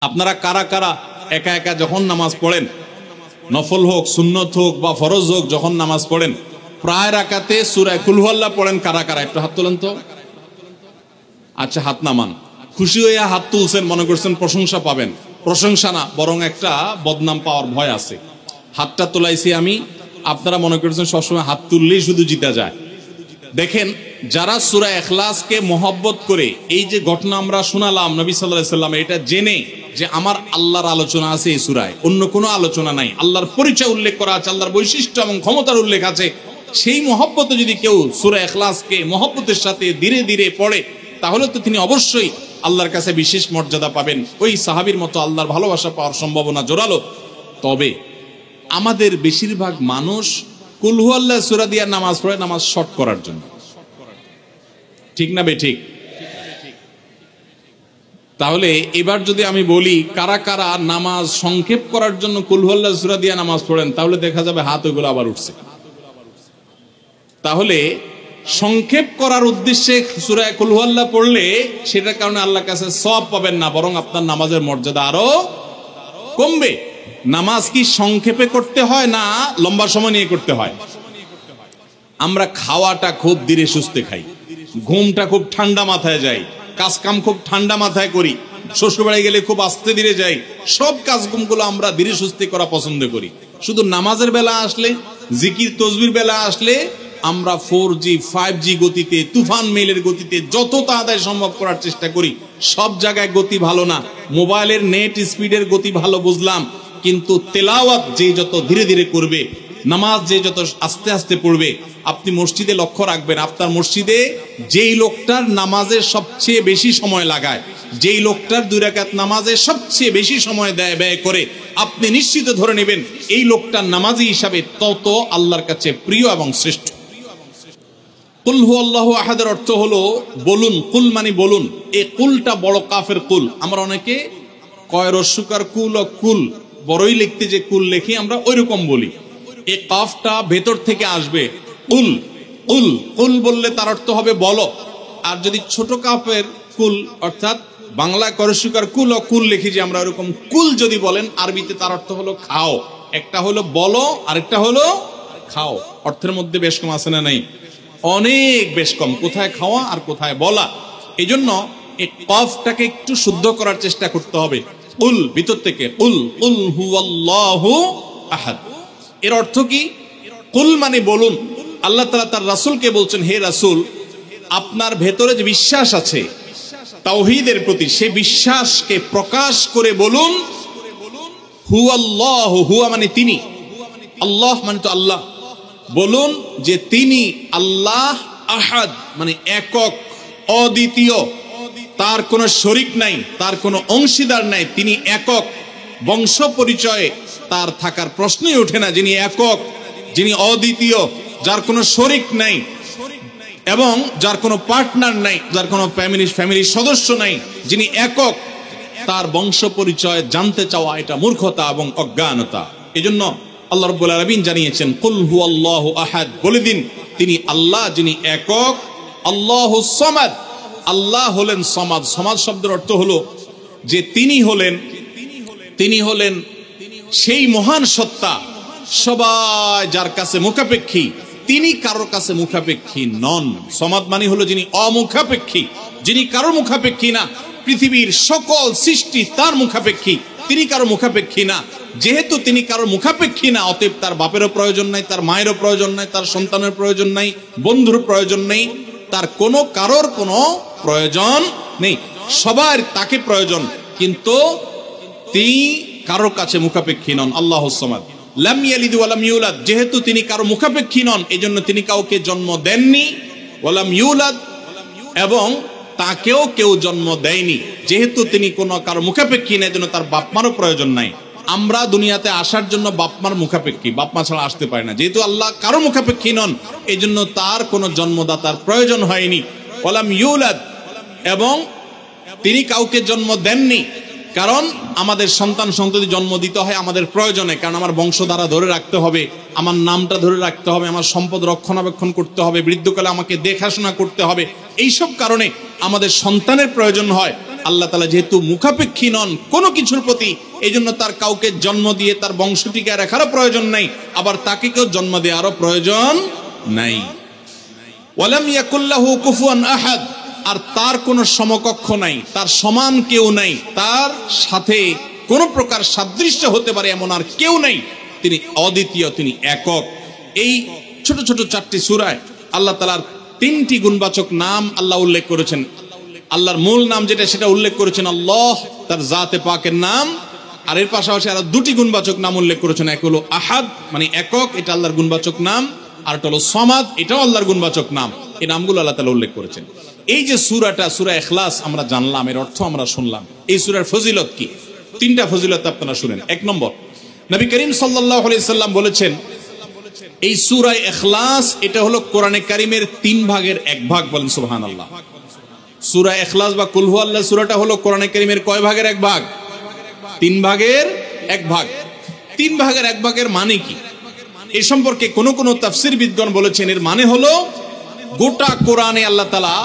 আপনারা কারা কারা একা একা যখন নামাজ পড়েন, নফল হোক সুন্নত হোক বা ফরজ হোক, যখন নামাজ পড়েন প্রায় রাকাতে সূরা কুল হুয়াল্লাহ পড়েন কারা কারা? একটু হাত তোলেন তো। আচ্ছা, হাত নামান। খুশি হইয়া হাত তুলছেন, মনে করছেন প্রশংসা পাবেন। প্রশংসা না, বরং একটা বদনাম পাওয়ার ভয় আছে। হাতটা তোলাইছি আমি, আপনারা মনে করছেন সবসময় হাত তুললেই শুধু জিতা যায়। দেখেন, যারা সূরা ইখলাসকে মহব্বত করে, এই যে ঘটনা আমরা শোনালাম নবী সাল্লাল্লাহু আলাইহি ওয়াসাল্লাম, এটা জেনে যে আমার আল্লাহর আলোচনা আছে এই সূরায়, অন্য কোনো আলোচনা নাই, আল্লাহর পরিচয় উল্লেখ করা আছে, আল্লাহর বৈশিষ্ট্য এবং ক্ষমতার উল্লেখ আছে, সেই মহব্বতে যদি কেউ সূরা ইখলাসকে মহব্বতের সাথে ধীরে ধীরে পড়ে, তাহলে তো তিনি অবশ্যই আল্লাহর কাছে বিশেষ মর্যাদা পাবেন। ওই সাহাবীর মতো আল্লাহর ভালোবাসা পাওয়ার সম্ভাবনা জোরালো। তবে আমাদের বেশিরভাগ মানুষ কুল হুয়াল্লাহ সূরা দিয়ে নামাজ পড়ে নামাজ শর্ট করার জন্য। ঠিক না বেঠিক? তাহলে এবার যদি আমি বলি কারা কারা নামাজ সংক্ষেপ করার জন্য কুল হুয়াল্লাহ সূরা দিয়ে নামাজ পড়েন, তাহলে দেখা যাবে হাত ওইগুলো আবার উঠছে। তাহলে সংক্ষেপ করার উদ্দেশ্যে সূরা কুল হুয়াল্লাহ পড়লে সেটার কারণে আল্লাহর কাছে সওয়াব পাবেন না, বরং আপনার নামাজের মর্যাদা আরো কমবে। নামাজ কি সংক্ষেপে করতে হয় না লম্বা সময় নিয়ে করতে হয়? আমরা খাওয়াটা খুব ধীরে সুস্থে খাই, ঘুমটা খুব ঠান্ডা মাথায় যাই, কাজ কাম খুব ঠান্ডা মাথায় করি, শ্বশুরবাড়ি গেলে খুব আস্তে ধীরে যাই, সব কাজগুলো আমরা ধীরে সুস্থে করা পছন্দ করি। শুধু নামাজের বেলা আসলে, জিকির তসবির বেলা আসলে আমরা 4G 5G গতিতে, তুফান মেলের গতিতে যত তাড়াতাড়ি সম্ভব করার চেষ্টা করি। সব জায়গায় গতি ভালো না, মোবাইলের নেট স্পিডের গতি ভালো বুঝলাম, কিন্তু তেলাওয়াত যে যত ধীরে ধীরে করবে, নামাজ যে যত আস্তে আস্তে পড়বে, আপনি মসজিদে লক্ষ্য রাখবেন, আপনার মসজিদে যেই লোকটার নামাজে সবচেয়ে বেশি সময় লাগায়, যেই লোকটার 2 রাকাত নামাজে সবচেয়ে বেশি সময় ব্যয় করে, আপনি নিশ্চিত ধরে নেবেন এই লোকটার নামাজি হিসাবে তত আল্লাহর কাছে প্রিয় এবং শ্রেষ্ঠ। কুল হুয়াল্লাহু আহাদের অর্থ হলো বলুন। কুল মানে বলুন। এই কুলটা বড় কাফের কুল। আমরা অনেকে কয় রস্যকার কুল ও কুল, বড়ই লিখতে যে কুল লেখি আমরা ওইরকম বলি। এই কাফটা ভেতর থেকে আসবে, কুল কুল কুল বললে তার অর্থ হবে বলো। আর যদি ছোট কাফের কুল, অর্থাৎ বাংলা করস্যকার কুল ও কুল লিখি যে আমরা ওরকম কুল যদি বলেন, আরবিতে তার অর্থ হলো খাও। একটা হলো বলো, আরেকটা হলো খাও। অর্থের মধ্যে বেশ কম আছে না নাই? অনেক বেশ কম। কোথায় খাওয়া আর কোথায় বলা। এই জন্য এই কফটাকে একটু শুদ্ধ করার চেষ্টা করতে হবে। কুল ভিতর থেকে, কুল কুল হুয়াল্লাহু আহাদ। এর অর্থ কি? কুল মানে বলুন। আল্লাহ তাআলা তার রাসূলকে বলছেন, হে রাসূল, আপনার ভেতরে যে বিশ্বাস আছে তাওহীদের প্রতি, সেই বিশ্বাসকে প্রকাশ করে বলুন হুয়াল্লাহু, হুয়া মানে তিনি, আল্লাহ মানে তো আল্লাহ। বলুন যে তিনি আল্লাহ, আহাদ মানে একক, অদ্বিতীয়, তার কোনো শরীক নাই, তার কোনো অংশীদার নাই, তিনি একক। বংশ পরিচয়ে তার থাকার প্রশ্নই ওঠে না। যিনি একক, যিনি অদ্বিতীয়, যার কোনো শরীক নাই এবং যার কোনো পার্টনার নাই, যার কোনো ফ্যামিলির সদস্য নাই, যিনি একক, তার বংশ পরিচয় জানতে চাওয়া এটা মূর্খতা এবং অজ্ঞানতা। এজন্য আল্লাহ রাব্বুল আলামিন জানিয়েছেন, কুল হুয়াল্লাহু আহাদ, বলে দিন তিনি আল্লাহ, যিনি একক, আল্লাহুস সামাদ। আল্লাহ হলেন সমাদ। সমাদ শব্দের অর্থ হলো যে তিনি হলেন সেই মহান সত্তা, সবাই যার কাছে মুখাপেক্ষী, তিনি কারোর কাছে মুখাপেক্ষী নন। সমাদ মানে হলো যিনি অমুখাপেক্ষী, যিনি কারোর মুখাপেক্ষী না। পৃথিবীর সকল সৃষ্টি তার মুখাপেক্ষী, তিনি কারো মুখাপেক্ষী না। যেহেতু তিনি কারোর মুখাপেক্ষী না, অতএব তার বাপেরও প্রয়োজন নাই, তার মায়েরও প্রয়োজন নাই, তার সন্তানের প্রয়োজন নাই, বন্ধুর প্রয়োজন নেই, তার কারোর কোনো প্রয়োজন নেই। সবার তাকে প্রয়োজন, কিন্তু তিনি কারোর কাছে মুখাপেক্ষী নন। আল্লাহুস সামাদ, লাম ইয়ালিদ ওয়া লাম ইউলাদ। যেহেতু তিনি কারো মুখাপেক্ষী নন, এজন্য তিনি কাউকে জন্ম দেননি, ওয়া লাম ইউলাদ, এবং তাকেও কেউ জন্ম দেয়নি। যেহেতু তিনি কোনো কারো মুখাপেক্ষী না, এজন্য তার বাপ মারও প্রয়োজন নাই। আমরা দুনিয়াতে আসার জন্য বাপ মার মুখাপেক্ষী, বাপ মা ছাড়া আসতে পারে না। যেহেতু আল্লাহ কারো মুখাপেক্ষী নন, এজন্য তার কোনো জন্মদাতার প্রয়োজন হয়নি। ওয়া লাম ইউলাদ, এবং তিনি কাউকে জন্ম দেননি। কারণ আমাদের সন্তান সন্ততি জন্ম দিতে হয় আমাদের প্রয়োজনে, কারণ আমার বংশধারা ধরে রাখতে হবে, আমার নামটা ধরে রাখতে হবে, আমার সম্পদ রক্ষণাবেক্ষণ করতে হবে, বৃদ্ধকালে আমাকে দেখাশোনা করতে হবে। এইসব কারণে আমাদের সন্তানের প্রয়োজন হয়। আল্লাহ তাআলা যেহেতু মুখাপেক্ষী নন কোনো কিছুর প্রতি, এই জন্য তার কাউকে জন্ম দিয়ে তার বংশ টিকায় রাখারও প্রয়োজন নাই, আবার তাকে কেউ জন্ম দেওয়ারও প্রয়োজন নাই। ওয়ালাম ইয়াকুল্লাহু কুফুয়ান আহাদ, আর তার কোনো সমকক্ষ নাই, তার সমান কেউ নাই, তার সাথে কোন প্রকার সাদৃশ্য হতে পারে এমন আর কেউ নাই। তিনি অদ্বিতীয়, তিনি একক। এই ছোট ছোট 4টি সূরায় আল্লাহ তাআলার 3টি গুণবাচক নাম আল্লাহ উল্লেখ করেছেন। আল্লাহর মূল নাম যেটা সেটা উল্লেখ করেছেন আল্লাহ, তার জাতে পাকের নাম, আর এর পাশাপাশি আরো 2টি গুণবাচক নাম উল্লেখ করেছেন। এক হলো আহাদ মানে একক, এটা আল্লাহর গুণবাচক নাম, আর একটা হলো সমাদ, এটাও আল্লাহর গুণবাচক নাম। এই নামগুলো আল্লাহ তাআলা উল্লেখ করেছেন। এই যে সূরাটা সূরা ইখলাস আমরা জানলাম, এর অর্থ আমরা শুনলাম, এই সূরার ফজিলত কি? 3টা ফজিলত আপনারা শুনেন। 1 নম্বর, নবী করিম সাল্লাল্লাহু আলাইহি সাল্লাম বলেছেন এই সূরা ইখলাস এটা হলো কোরআনে কারীমের 3 ভাগের 1 ভাগ। বলেন সুবহানাল্লাহ। সূরা ইখলাস বা কুল হুয়াল্লাহ সূরাটা হলো কোরআনে কারীমের কয় ভাগের 1 ভাগ? 3 ভাগের 1 ভাগ। 3 ভাগের 1 ভাগের মানে কি? এই সম্পর্কে কোন তাফসীরবিদগণ বলেছেন এর মানে হলো গোটা কোরআনে আল্লাহ তাআলা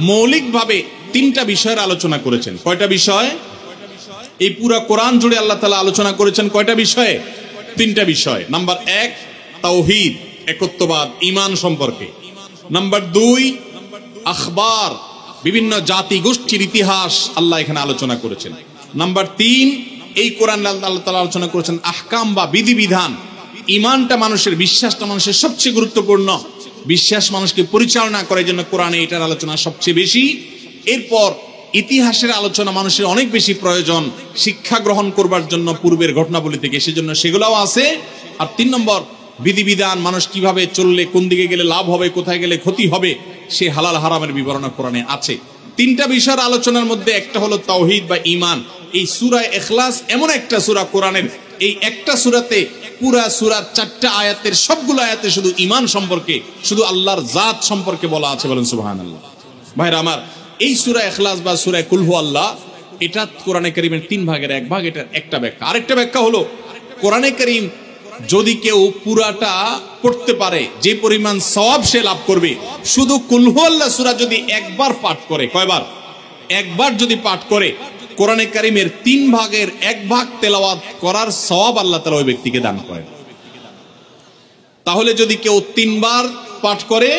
মৌলিকভাবে 3টা বিষয়ের আলোচনা করেছেন। কয়টা বিষয়? এই পুরো কোরআন জুড়ে আল্লাহ তাআলা আলোচনা করেছেন কয়টা বিষয়ে? 3টা বিষয়। নাম্বার 1 তাওহীদ, একত্ববাদ, ঈমান সম্পর্কে। নাম্বার 2 আখবার, বিভিন্ন জাতি গোষ্ঠীর ইতিহাস আল্লাহ এখানে আলোচনা করেছেন। নাম্বার 3 এই কোরআন আল্লাহ তাআলা আলোচনা করেছেন আহকাম বা বিধিবিধান। ঈমানটা মানুষের, বিশ্বাসটা মানুষের সবচেয়ে গুরুত্বপূর্ণ। বিশ্বাস মানুষকে পরিচালনা করার জন্য কোরআনে এটার আলোচনা সবচেয়ে বেশি। এরপর ইতিহাসের আলোচনা মানুষের অনেক বেশি প্রয়োজন শিক্ষা গ্রহণ করবার জন্য পূর্বের ঘটনাবলী থেকে, সেজন্য সেগুলোও আছে। আর 3 নম্বর বিধিবিধান, মানুষ কিভাবে চললে কোন দিকে গেলে লাভ হবে, কোথায় গেলে ক্ষতি হবে, সে হালাল হারামের বিবরণ কোরআনে আছে। 3টা বিষয়ের আলোচনার মধ্যে একটা হলো তাওহীদ বা ঈমান। এই সূরা ইখলাস এমন একটা সূরা কোরআনের, এই একটা সূরাতে পুরা সূরার 4টা আয়াতের সবগুলো আয়াতে শুধু ঈমান সম্পর্কে, শুধু আল্লাহর জাত সম্পর্কে বলা আছে। বলেন সুবহানাল্লাহ। ভাইরা আমার, এই সূরা ইখলাস বা সূরা কুল হুয়াল্লাহ এটা কোরআনে কারীমের 3 ভাগের 1 ভাগ। এটা একটা ব্যাখ্যা। আরেকটা ব্যাখ্যা হলো কোরআনে কারীম যদি কেউ পুরাটা পড়তে পারে যে পরিমাণ সওয়াব সে লাভ করবে। শুধু কুল হুয়াল্লাহ সূরা যদি একবার পাঠ করে, কয়বার? একবার যদি পাঠ করে, কোরআনে কারীমের 3 ভাগের 1 ভাগ তেলাওয়াত করার সওয়াব আল্লাহ তাআলা ওই ব্যক্তিকে দান করেন। তাহলে যদি কেউ 3 বার পাঠ করে,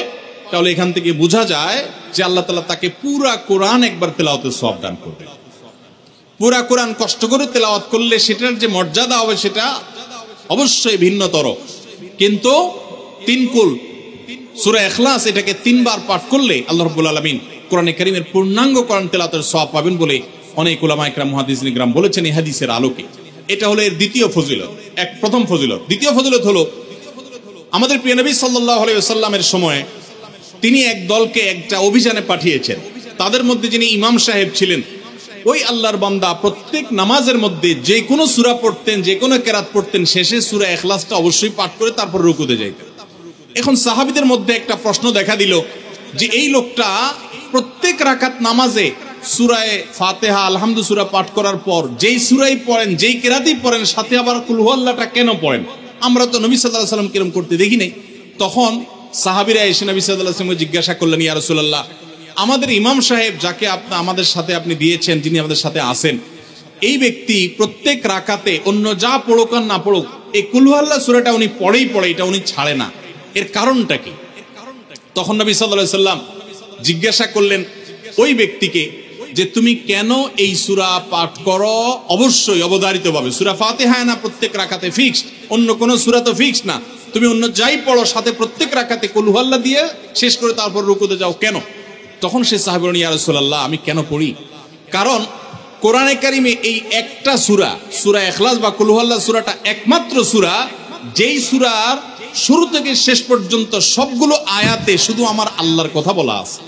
তাহলে এখান থেকে বোঝা যায় যে আল্লাহ তাআলা তাকে পুরা কোরআন একবার তেলাওয়াতের সওয়াব দান করবে। পুরা কোরআন কষ্ট করে তেলাওয়াত করলে সেটার যে মর্যাদা হবে সেটা অবশ্যই ভিন্নতর। কিন্তু 3 কুল সূরা ইখলাস এটাকে 3 বার পাঠ করলে আল্লাহ রাব্বুল আলামিন কোরআনে কারীমের পূর্ণাঙ্গ কোরআন তেলাওয়াতের সওয়াব পাবেন বলে অনেক উলামা ইকরাম মুহাদ্দিসিন ইকরাম বলেছেন এই হাদিসের আলোকে। এটা হলো এর দ্বিতীয় ফজিলত। প্রথম ফজিলত। দ্বিতীয় ফজিলত হলো আমাদের প্রিয় নবী সাল্লাল্লাহু আলাইহি ওয়াসাল্লামের সময় তিনি এক দলকে একটা অভিযানে পাঠিয়েছেন। তাদের মধ্যে যিনি ইমাম সাহেব ছিলেন, ওই আল্লাহর বান্দা প্রত্যেক নামাজের মধ্যে যে কোনো সূরা পড়তেন, যে কোনো কেরাত পড়তেন, শেষে সূরা ইখলাসটা অবশ্যই পাঠ করে তারপর রুকুতে যাইতেন। এখন সাহাবীদের মধ্যে একটা প্রশ্ন দেখা দিল যে এই লোকটা প্রত্যেক রাকাত নামাজে সূরায়ে ফাতিহা আলহামদু সূরা পাঠ করার পর যেই সূরাই পড়েন, যেই কেরাতই পড়েন, সাথে আবার কুল হুয়াল্লাহটা কেন পড়েন? আমরা তো নবী সাল্লাল্লাহু আলাইহি ওয়াসাল্লাম কিরকম করতে দেখি নাই। তখন সাহাবীরা এসে নবী সাল্লাল্লাহু আলাইহি ওয়াসাল্লামকে জিজ্ঞাসা করলেন, ইয়া রাসূলুল্লাহ, আমাদের ইমাম সাহেব যাকে আপনি আমাদের সাথে আপনি দিয়েছেন, যিনি আমাদের সাথে আছেন, এই ব্যক্তি প্রত্যেক রাকাতে অন্য যা পড়ুক আর না পড়ুক এই কুল হুয়াল্লাহ সূরাটা উনি পড়ে, এটা উনি ছাড়ে না। এর কারণটা কি? তখন নবী সাল্লাল্লাহু আলাইহি ওয়াসাল্লাম জিজ্ঞাসা করলেন ওই ব্যক্তিকে যে তুমি কেন এই সূরা পাঠ করো? অবশ্যই অবধারিতভাবে সূরা ফাতিহা না প্রত্যেক রাকাতে ফিক্সড, অন্য কোন সূরা তো ফিক্সড না। তুমি অন্য যাই পড়ো সাথে প্রত্যেক রাকাতে কুল হুয়াল্লাহ দিয়ে শেষ করে তারপর রুকুতে যাও কেন? তখন সে সাহাবী বলেন, ইয়া রাসূলুল্লাহ, আমি কেন পড়ি? কারণ কোরআনে কারীমে এই একটা সূরা, সূরা ইখলাস বা কুল হুয়াল্লাহ সূরাটা একমাত্র সূরা যেই সূরার শুরু থেকে শেষ পর্যন্ত সবগুলো আয়াতে শুধু আমার আল্লাহর কথা বলা আছে।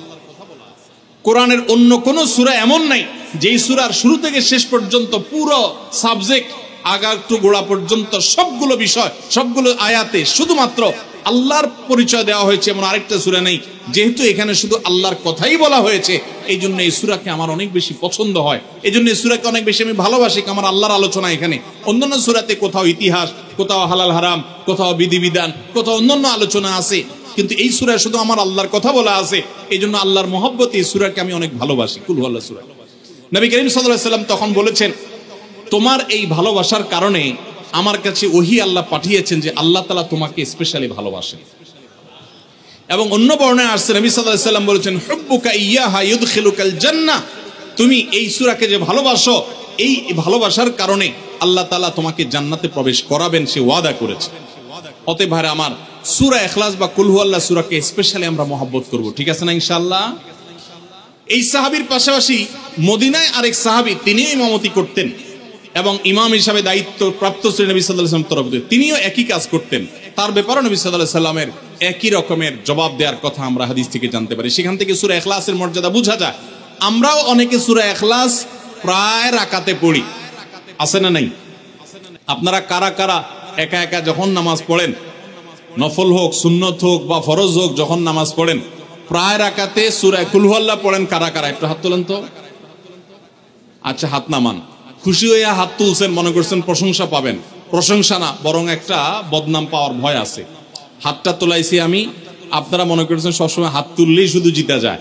কোরআনের অন্য কোন সূরা এমন নাই যেই সূরার শুরু থেকে শেষ পর্যন্ত পুরো সাবজেক্ট আগা টু গোড়া পর্যন্ত সবগুলো বিষয়, সবগুলো আয়াতে শুধুমাত্র আল্লাহর পরিচয় দেওয়া হয়েছে এমন আরেকটা সূরা নেই। যেহেতু এখানে শুধু আল্লাহর কথাই বলা হয়েছে, এই জন্য এই সূরাকে আমার অনেক বেশি পছন্দ হয়, এই জন্য এই সূরাকে অনেক বেশি আমি ভালোবাসি। আমার আল্লাহর আলোচনা এখানে। অন্যান্য সূরাতে কোথাও ইতিহাস, কোথাও হালাল হারাম, কোথাও বিধিবিধান, কোথাও অন্যান্য আলোচনা আছে, কিন্তু এই সূরায় শুধু আমার আল্লাহর কথা বলা আছে। এই জন্য আল্লাহর মহব্বতে এই সূরাকে আমি অনেক ভালোবাসি, কুল হুয়াল্লাহ সূরা। নবী করিম সাল্লাল্লাহু আলাইহি ওয়াসাল্লাম তখন বলেছেন, তোমার এই ভালোবাসার কারণে আমার কাছে ওহী আল্লাহ পাঠিয়েছেন যে আল্লাহ তাআলা তোমাকে স্পেশালি ভালোবাসেন। এবং অন্য বর্ণনায় আসছে নবী সাল্লাল্লাহু আলাইহি ওয়াসাল্লাম বলেছেন, হুব্বুকা ইয়্যাহা ইউদখিলুকাল জান্নাহ, তুমি এই সূরাকে যে ভালোবাসো, এই ভালোবাসার কারণে আল্লাহ তাআলা তোমাকে জান্নাতে প্রবেশ করাবেন, সে ওয়াদা করেছে। অতএব ভাইরা আমার, সূরা ইখলাস বা কুল হুয়াল্লাহ সূরাকে স্পেশালি আমরা মহব্বত করব, ঠিক আছে না ইনশাআল্লাহ? এই সাহাবীর পাশাপাশি মদিনায় আরেক সাহাবী, তিনিও ইমামতি করতেন এবং ইমাম হিসাবে দায়িত্ব প্রাপ্ত ছিলেন নবী সাল্লাল্লাহু আলাইহি ওয়াসাল্লাম তরফ থেকে, তিনিও একই কাজ করতেন। তার ব্যাপারে নবী সাল্লাল্লাহু আলাইহি ওয়াসাল্লামের একই রকমের জবাব দেওয়ার কথা আমরা হাদিস থেকে জানতে পারি। সেখান থেকে সূরা ইখলাসের মর্যাদা বোঝা যায়। আমরাও অনেকে সূরা ইখলাস প্রায় রাকাতে পড়ি, আছে না নাই? আপনারা কারা কারা একা একা যখন নামাজ পড়েন, নফল হোক, সুন্নত হোক বা ফরজ হোক, যখন নামাজ পড়েন প্রায় রাকাতে সূরা কুল হুয়াল্লাহ পড়েন কারা কারা? একটু হাত তোলেন তো। আচ্ছা, হাত নামান। খুশি হইয়া হাত তুলছেন, মনে করছেন প্রশংসা পাবেন। প্রশংসা না, বরং একটা বদনাম পাওয়ার ভয় আছে। হাতটা তোলাইছি আমি, আপনারা মনে করছেন সবসময় হাত তুললেই শুধু জিতা যায়।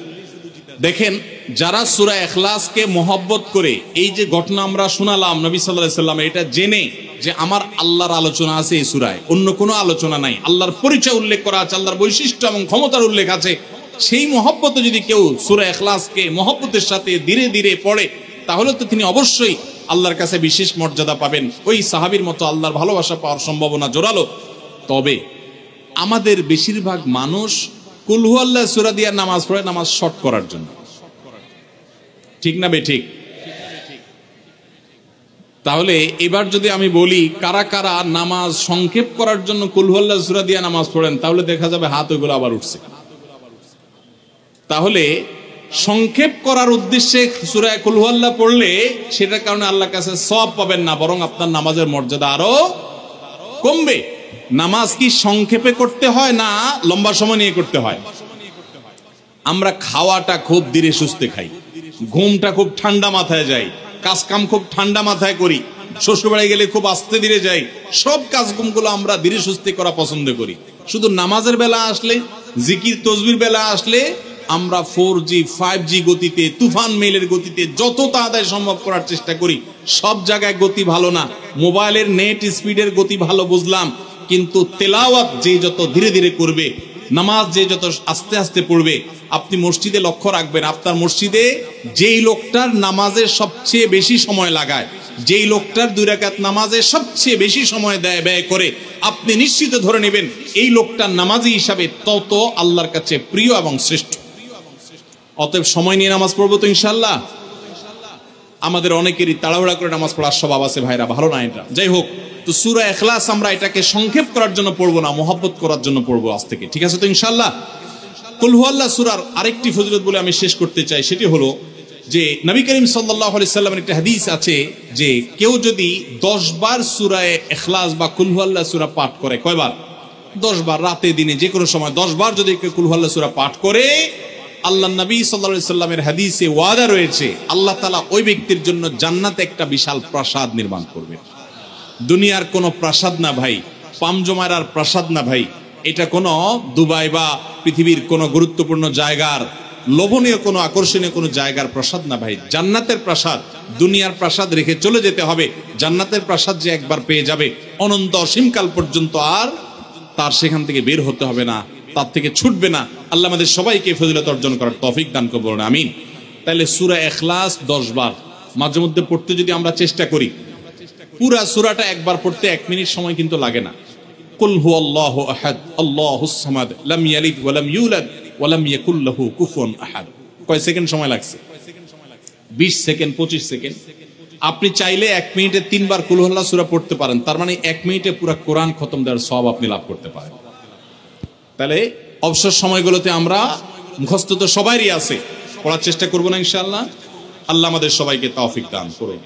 দেখেন, যারা সূরা ইখলাসকে মহব্বত করে, এই যে ঘটনা আমরা শোনালাম নবী সাল্লাল্লাহু আলাইহি ওয়াসাল্লাম, এটা জেনে যে আমার আল্লাহর আলোচনা আছে এই সূরায়, অন্য কোনো আলোচনা নাই, আল্লাহর পরিচয় উল্লেখ করা আছে, আল্লাহর বৈশিষ্ট্য এবং ক্ষমতার উল্লেখ আছে, সেই মহব্বতে যদি কেউ সূরা ইখলাসকে মহব্বতের সাথে ধীরে ধীরে পড়ে, তাহলে তো তিনি অবশ্যই আল্লাহর কাছে বিশেষ মর্যাদা পাবেন। ওই সাহাবীর মতো আল্লাহর ভালোবাসা পাওয়ার সম্ভাবনা জোরালো। তবে আমাদের বেশিরভাগ মানুষ কুল হুয়াল্লাহ সূরা দিয়ে নামাজ পড়ে নামাজ শর্ট করার জন্য, ঠিক না বেঠিক? তাহলে এবার যদি আমি বলি কারা কারা নামাজ সংক্ষেপ করার জন্য কুল হুয়াল্লাহ সূরা দিয়ে নামাজ পড়েন, তাহলে দেখা যাবে হাত ওইগুলো আবার উঠছে। তাহলে সংক্ষেপ করার উদ্দেশ্যে সূরা কুল হুয়াল্লাহ পড়লে সেটার কারণে আল্লাহর কাছে সওয়াব পাবেন না, বরং আপনার নামাজের মর্যাদা আরো কমবে। নামাজ কি সংক্ষেপে করতে হয় না লম্বা সময় নিয়ে করতে হয়? আমরা খাওয়াটা খুব ধীরে সুস্থে খাই, ঘুমটা খুব ঠান্ডা মাথায় যাই, কাজ কাম খুব ঠান্ডা মাথায় করি, শ্বশুরবাড়ি গেলে খুব আস্তে ধীরে যাই, সব কাজগুলো আমরা ধীরে সুস্থে করা পছন্দ করি। শুধু নামাজের বেলা আসলে, জিকির তসবির বেলা আসলে আমরা 4G 5G গতিতে, তুফান মেইলের গতিতে যত তাড়াতাড়ি সম্ভব করার চেষ্টা করি। সব জায়গায় গতি ভালো না, মোবাইলের নেট স্পিডের গতি ভালো বুঝলাম, কিন্তু তেলাওয়াত যে যত ধীরে ধীরে করবে, নামাজ যে যত আস্তে আস্তে পড়বে, আপনি মসজিদে লক্ষ্য রাখবেন, আপনার মসজিদে যেই লোকটার নামাজের সবচেয়ে বেশি সময় লাগায়, যেই লোকটার 2 রাকাত নামাজে সবচেয়ে বেশি সময় ব্যয় করে, আপনি নিশ্চিত ধরে নেবেন এই লোকটার নামাজি হিসাবে তত আল্লাহর কাছে প্রিয় এবং শ্রেষ্ঠ। অতএব সময় নিয়ে নামাজ পড়বো তো ইনশাআল্লাহ। আমাদের অনেকেরই তাড়াহুড়া করে নামাজ পড়ার স্বভাব আছে ভাইরা, ভালো না এটা। যাই হোক, তো সূরা ইখলাস আমরা এটাকে সংক্ষেপ করার জন্য পড়বো না, মহব্বত করার জন্য পড়বো আজ থেকে, ঠিক আছে তো ইনশাআল্লাহ? কুল হুয়াল্লাহ সূরার আরেকটি ফজিলত বলে আমি শেষ করতে চাই, সেটি হলো যে নবী করিম সাল্লাল্লাহু আলাইহি সাল্লামের একটা হাদিস আছে যে কেউ যদি 10 বার সূরা ইখলাস বা কুল হুয়াল্লাহ সূরা পাঠ করে, কয়বার? 10 বার, রাতে দিনে যে কোনো সময় 10 বার যদি কেউ কুল হুয়াল্লাহ সূরা পাঠ করে, আল্লাহ নবী সাল্লাল্লাহু আলাইহি সাল্লামের হাদিসে ওয়াদা রয়েছে আল্লাহ তাআলা ওই ব্যক্তির জন্য জান্নাতে একটা বিশাল প্রাসাদ নির্মাণ করবেন। দুনিয়ার কোনো প্রাসাদ না ভাই, পামজমারার প্রাসাদ না ভাই, এটা কোনো দুবাই বা পৃথিবীর কোনো গুরুত্বপূর্ণ জায়গার লোভনীয় কোনো আকর্ষণীয় কোনো জায়গার প্রাসাদ না ভাই, জান্নাতের প্রাসাদ। দুনিয়ার প্রাসাদ রেখে চলে যেতে হবে, জান্নাতের প্রাসাদ যে একবার পেয়ে যাবে অনন্ত অসীমকাল পর্যন্ত আর তার সেখান থেকে বের হতে হবে না, তার থেকে ছুটবে না। আল্লাহ আমাদের সবাইকে ফজিলত অর্জন করার তৌফিক দান করুন, আমিন। তাহলে সূরা ইখলাস 10 বার মাঝে মধ্যে পড়তে যদি আমরা চেষ্টা করি, পুরা সূরাটা একবার পড়তে 1 মিনিট সময় কিন্তু লাগে না। কুল হুয়াল্লাহু আহাদ আল্লাহুস সামাদ লাম ইয়ালিদ ওয়া লাম ইউলাদ ওয়া লাম ইয়াকুল লাহু কুফুয়ান আহাদ। কয় সেকেন্ড সময় লাগছে? 20 সেকেন্ড, 25 সেকেন্ড। আপনি চাইলে 1 মিনিটে 3 বার কুল হুয়াল্লাহ সূরা পড়তে পারেন, তার মানে 1 মিনিটে পুরো কোরআন খতম দেওয়ার সওয়াব আপনি লাভ করতে পারেন। তাহলে অবসর সময়গুলোতে আমরা মুখস্থ তো সবারই আছে, পড়ার চেষ্টা করব না ইনশাআল্লাহ। আল্লাহ আমাদের সবাইকে তৌফিক দান করুন।